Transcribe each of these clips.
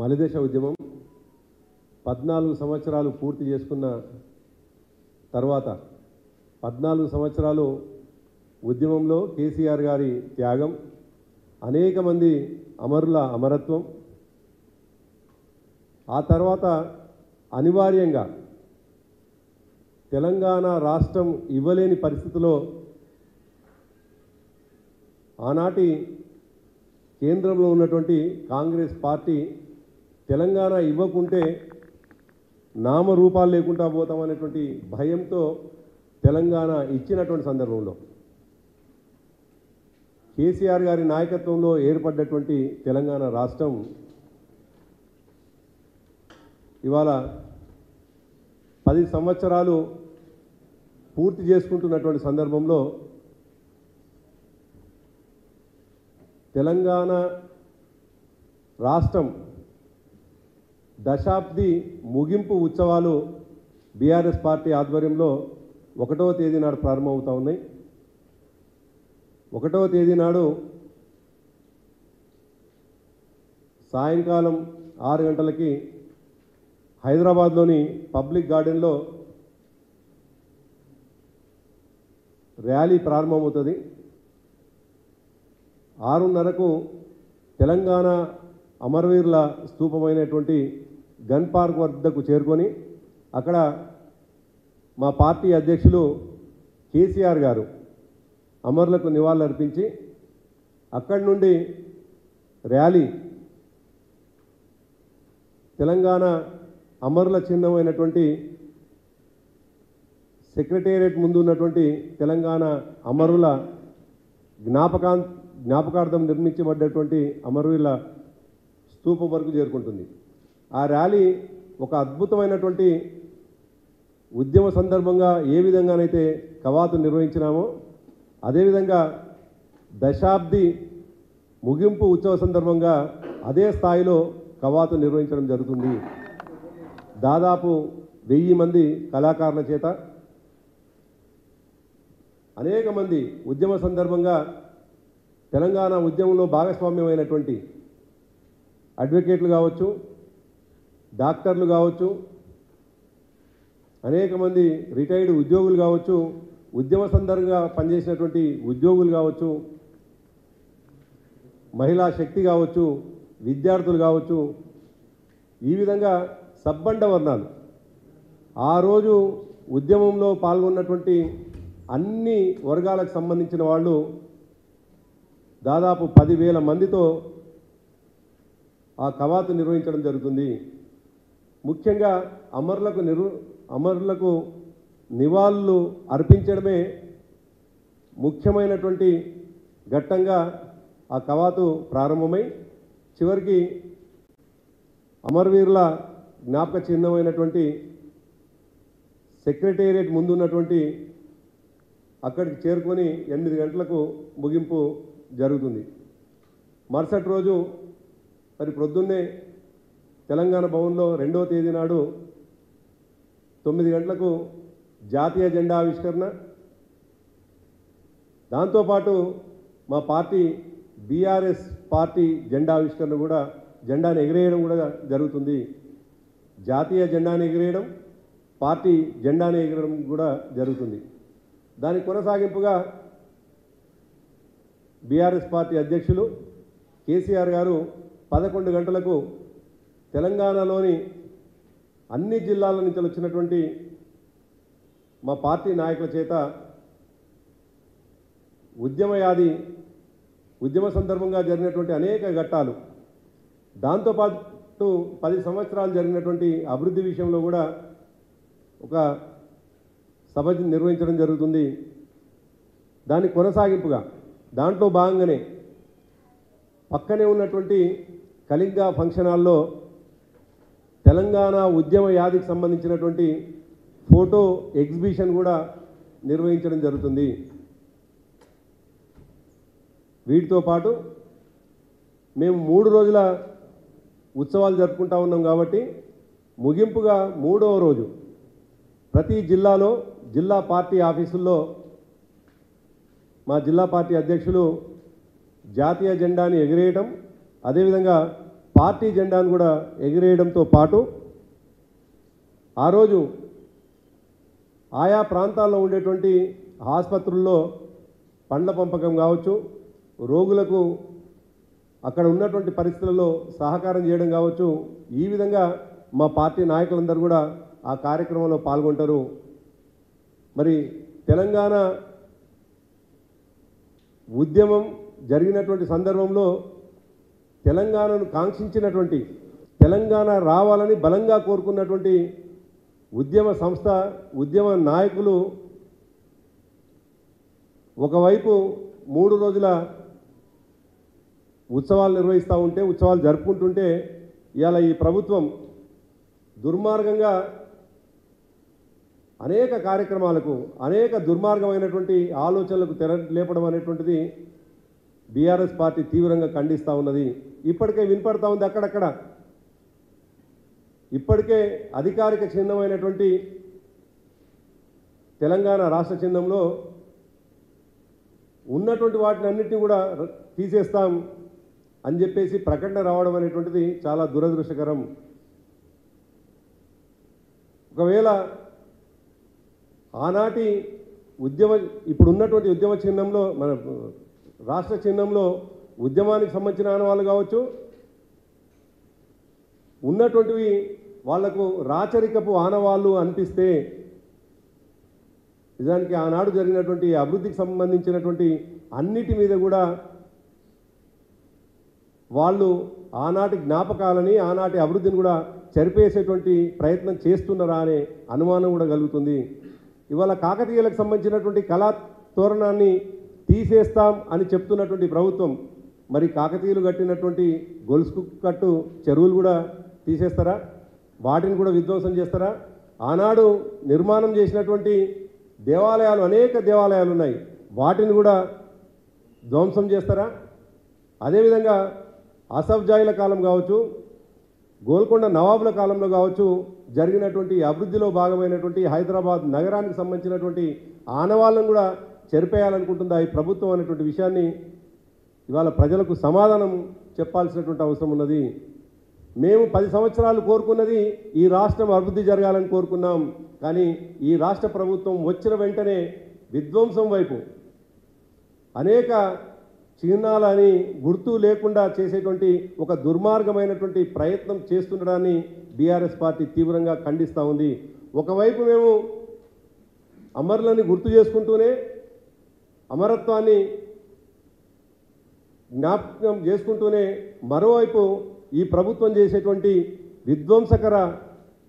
మలిదశ ఉద్యమం 14 సంవత్సరాలు పూర్తి చేసుకున్న తర్వాత 14 సంవత్సరాలు ఉద్యమంలో కేసీఆర్ గారి త్యాగం, అనేక మంది అమరుల అమరత్వం, ఆ తర్వాత అనివార్యంగా తెలంగాణ రాష్ట్రం ఇవ్వలేని పరిస్థితిలో ఆనాటి కేంద్రంలో ఉన్నటువంటి కాంగ్రెస్ పార్టీ తెలంగాణ ఇవ్వకుంటే నామరూపాలు లేకుండా పోతామనేటువంటి భయంతో తెలంగాణ ఇచ్చినటువంటి సందర్భంలో కేసీఆర్ గారి నాయకత్వంలో ఏర్పడ్డటువంటి తెలంగాణ రాష్ట్రం ఇవాళ 10 సంవత్సరాలు పూర్తి చేసుకుంటున్నటువంటి సందర్భంలో తెలంగాణ రాష్ట్రం దశాబ్ది ముగింపు ఉత్సవాలు బీఆర్ఎస్ పార్టీ ఆధ్వర్యంలో 1వ తేదీ నాడు ప్రారంభమవుతా ఉన్నాయి. 1వ తేదీ నాడు సాయంకాలం 6 గంటలకి హైదరాబాద్లోని పబ్లిక్ గార్డెన్లో ర్యాలీ ప్రారంభమవుతుంది. 6:30కు తెలంగాణ అమరవీరుల స్తూపమైనటువంటి గన్ పార్క్ వద్దకు చేరుకొని అక్కడ మా పార్టీ అధ్యక్షులు కేసీఆర్ గారు అమరులకు నివాళులర్పించి అక్కడి నుండి ర్యాలీ తెలంగాణ అమరుల చిహ్నమైనటువంటి సెక్రటేరియట్ ముందు ఉన్నటువంటి తెలంగాణ అమరుల జ్ఞాపకార్థం నిర్మించబడ్డటువంటి అమరవీరుల స్తూపం వరకు చేరుకుంటుంది. ఆ ర్యాలీ ఒక అద్భుతమైనటువంటి ఉద్యమ సందర్భంగా ఏ విధంగానైతే కవాతు నిర్వహించినామో అదేవిధంగా దశాబ్ది ముగింపు ఉత్సవ సందర్భంగా అదే స్థాయిలో కవాతు నిర్వహించడం జరుగుతుంది. దాదాపు 1000 మంది కళాకారుల చేత అనేక మంది ఉద్యమ సందర్భంగా తెలంగాణ ఉద్యమంలో భాగస్వామ్యమైనటువంటి అడ్వకేట్లు కావచ్చు, డాక్టర్లు కావచ్చు, అనేక మంది రిటైర్డ్ ఉద్యోగులు కావచ్చు, ఉద్యమ సందర్భంగా పనిచేసినటువంటి ఉద్యోగులు కావచ్చు, మహిళా శక్తి కావచ్చు, విద్యార్థులు కావచ్చు, ఈ విధంగా సబ్బండ వర్ణాలు ఆ రోజు ఉద్యమంలో పాల్గొన్నటువంటి అన్ని వర్గాలకు సంబంధించిన వాళ్ళు దాదాపు 10,000 మందితో ఆ కవాతు నిర్వహించడం జరుగుతుంది. ముఖ్యంగా అమరులకు నివాళులు అర్పించడమే ముఖ్యమైనటువంటి ఘట్టంగా ఆ కవాతు ప్రారంభమై చివరికి అమరవీరుల జ్ఞాపక చిహ్నమైనటువంటి సెక్రటేరియట్ ముందున్నటువంటి అక్కడికి చేరుకొని 8 గంటలకు ముగింపు జరుగుతుంది. మరుసటి రోజు మరి ప్రొద్దున్నే తెలంగాణ భవన్లో 2వ తేదీ నాడు 9 గంటలకు జాతీయ జెండా ఆవిష్కరణ, దాంతోపాటు మా పార్టీ బీఆర్ఎస్ పార్టీ జెండా ఆవిష్కరణ కూడా, జెండాను ఎగిరేయడం కూడా జరుగుతుంది. జాతీయ జెండాను ఎగిరేయడం, పార్టీ జెండాను ఎగిరడం కూడా జరుగుతుంది. దానికి కొనసాగింపుగా బీఆర్ఎస్ పార్టీ అధ్యక్షులు కేసీఆర్ గారు 11 గంటలకు తెలంగాణలోని అన్ని జిల్లాల నుంచి వచ్చినటువంటి మా పార్టీ నాయకుల చేత ఉద్యమ సందర్భంగా జరిగినటువంటి అనేక ఘట్టాలు, దాంతోపాటు 10 సంవత్సరాలు జరిగినటువంటి అభివృద్ధి విషయంలో కూడా ఒక సభ నిర్వహించడం జరుగుతుంది. దానికి కొనసాగింపుగా దాంట్లో భాగంగానే పక్కనే ఉన్నటువంటి కళింగ ఫంక్షన్ హాల్లో తెలంగాణ ఉద్యమ యాదికి సంబంధించినటువంటి ఫోటో ఎగ్జిబిషన్ కూడా నిర్వహించడం జరుగుతుంది. వీటితో పాటు మేము 3 రోజుల ఉత్సవాలు జరుపుకుంటా ఉన్నాం కాబట్టి ముగింపుగా 3వ రోజు ప్రతి జిల్లాలో జిల్లా పార్టీ ఆఫీసుల్లో మా జిల్లా పార్టీ అధ్యక్షులు జాతీయ జెండాని ఎగిరేయడం, అదేవిధంగా పార్టీ జెండాను కూడా ఎగిరేయడంతో పాటు ఆ రోజు ఆయా ప్రాంతాల్లో ఉండేటువంటి ఆసుపత్రుల్లో పండ్ల పంపకం కావచ్చు, రోగులకు అక్కడ ఉన్నటువంటి పరిస్థితులలో సహకారం చేయడం కావచ్చు, ఈ విధంగా మా పార్టీ నాయకులందరూ కూడా ఆ కార్యక్రమంలో పాల్గొంటారు. మరి తెలంగాణ ఉద్యమం జరిగినటువంటి సందర్భంలో తెలంగాణను కాంక్షించినటువంటి, తెలంగాణ రావాలని బలంగా కోరుకున్నటువంటి ఉద్యమ సంస్థ, ఉద్యమ నాయకులు ఒకవైపు 3 రోజుల ఉత్సవాలు నిర్వహిస్తూ ఉంటే, ఉత్సవాలు జరుపుకుంటుంటే, ఇవాళ ఈ ప్రభుత్వం దుర్మార్గంగా అనేక కార్యక్రమాలకు, అనేక దుర్మార్గమైనటువంటి ఆలోచనలకు తెర లేపడం అనేటువంటిది బీఆర్ఎస్ పార్టీ తీవ్రంగా ఖండిస్తూ ఉన్నది. ఇప్పటికే వినపడతా ఉంది అక్కడక్కడ. ఇప్పటికే అధికారిక చిహ్నమైనటువంటి తెలంగాణ రాష్ట్ర చిహ్నంలో ఉన్నటువంటి వాటిని అన్నింటినీ కూడా తీసేస్తాం అని చెప్పేసి ప్రకటన రావడం అనేటువంటిది చాలా దురదృష్టకరం. ఒకవేళ ఆనాటి ఇప్పుడు ఉన్నటువంటి ఉద్యమ చిహ్నంలో, మన రాష్ట్ర చిహ్నంలో ఉద్యమానికి సంబంధించిన ఆనవాళ్ళు కావచ్చు, ఉన్నటువంటివి వాళ్లకు రాచరికపు ఆనవాళ్ళు అనిపిస్తే, నిజానికి ఆనాడు జరిగినటువంటి అభివృద్ధికి సంబంధించినటువంటి అన్నిటి మీద కూడా వాళ్ళు ఆనాటి జ్ఞాపకాలని, ఆనాటి అభివృద్ధిని కూడా చెరిపేసేటువంటి ప్రయత్నం చేస్తున్నారా అనే అనుమానం కూడా కలుగుతుంది. ఇవాళ కాకతీయులకు సంబంధించినటువంటి కళా తోరణాన్ని తీసేస్తాం అని చెప్తున్నటువంటి ప్రభుత్వం, మరి కాకతీయులు కట్టినటువంటి గొలుసు కట్టు చెరువులు కూడా తీసేస్తారా? వాటిని కూడా విధ్వంసం చేస్తారా? ఆనాడు నిర్మాణం చేసినటువంటి దేవాలయాలు, అనేక దేవాలయాలు ఉన్నాయి, వాటిని కూడా ధ్వంసం చేస్తారా? అదేవిధంగా అసఫ్జాయిల కాలం కావచ్చు, గోల్కొండ నవాబుల కాలంలో కావచ్చు జరిగినటువంటి అభివృద్ధిలో భాగమైనటువంటి హైదరాబాద్ నగరానికి సంబంధించినటువంటి ఆనవాళ్ళను కూడా చెరిపేయాలనుకుంటుందా ఈ ప్రభుత్వం అనేటువంటి విషయాన్ని ఇవాళ ప్రజలకు సమాధానం చెప్పాల్సినటువంటి అవసరం ఉన్నది. మేము 10 సంవత్సరాలు కోరుకున్నది ఈ రాష్ట్రం అభివృద్ధి జరగాలని కోరుకున్నాం. కానీ ఈ రాష్ట్ర ప్రభుత్వం వచ్చిన వెంటనే విధ్వంసం వైపు, అనేక చిహ్నాలని గుర్తు లేకుండా చేసేటువంటి ఒక దుర్మార్గమైనటువంటి ప్రయత్నం చేస్తుండడాన్ని బీఆర్ఎస్ పార్టీ తీవ్రంగా ఖండిస్తూ ఉంది. ఒకవైపు మేము అమరులని గుర్తు చేసుకుంటూనే, అమరత్వాన్ని జ్ఞాపకం చేసుకుంటూనే, మరోవైపు ఈ ప్రభుత్వం చేసేటువంటి విధ్వంసకర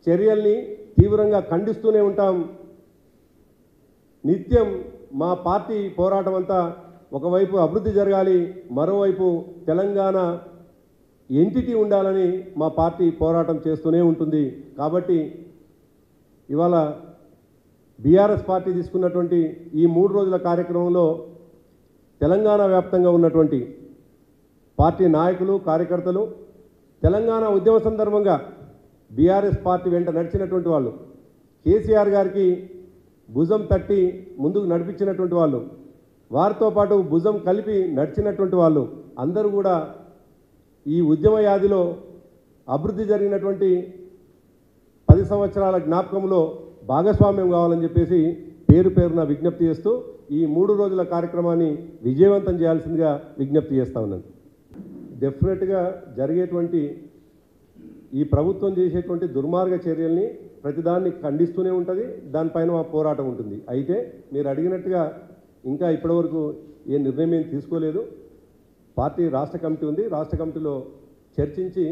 చర్యల్ని తీవ్రంగా ఖండిస్తూనే ఉంటాం. నిత్యం మా పార్టీ పోరాటం అంతా ఒకవైపు అభివృద్ధి జరగాలి, మరోవైపు తెలంగాణ ఎంటిటీ ఉండాలని మా పార్టీ పోరాటం చేస్తూనే ఉంటుంది. కాబట్టి ఇవాళ బీఆర్ఎస్ పార్టీ తీసుకున్నటువంటి ఈ 3 రోజుల కార్యక్రమంలో తెలంగాణ వ్యాప్తంగా ఉన్నటువంటి పార్టీ నాయకులు, కార్యకర్తలు, తెలంగాణ ఉద్యమ సందర్భంగా బీఆర్ఎస్ పార్టీ వెంట నడిచినటువంటి వాళ్ళు, కేసీఆర్ గారికి భుజం తట్టి ముందుకు నడిపించినటువంటి వాళ్ళు, వారితో పాటు భుజం కలిపి నడిచినటువంటి వాళ్ళు అందరూ కూడా ఈ ఉద్యమ యాదిలో అభివృద్ధి జరిగినటువంటి 10 సంవత్సరాల జ్ఞాపకంలో భాగస్వామ్యం కావాలని చెప్పేసి పేరు పేరున విజ్ఞప్తి చేస్తూ ఈ 3 రోజుల కార్యక్రమాన్ని విజయవంతం చేయాల్సిందిగా విజ్ఞప్తి చేస్తా ఉన్నాను. డెఫినెట్గా జరిగేటువంటి ఈ ప్రభుత్వం చేసేటువంటి దుర్మార్గ చర్యల్ని ప్రతిదాన్ని ఖండిస్తూనే ఉంటుంది, దానిపైన మా పోరాటం ఉంటుంది. అయితే మీరు అడిగినట్టుగా ఇంకా ఇప్పటివరకు ఏ నిర్ణయం ఏం తీసుకోలేదు. పార్టీ రాష్ట్ర కమిటీ ఉంది, రాష్ట్ర కమిటీలో చర్చించి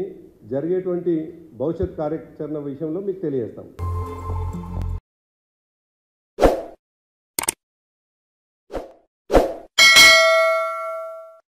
జరిగేటువంటి భవిష్యత్ కార్యాచరణ విషయంలో మీకు తెలియజేస్తాం.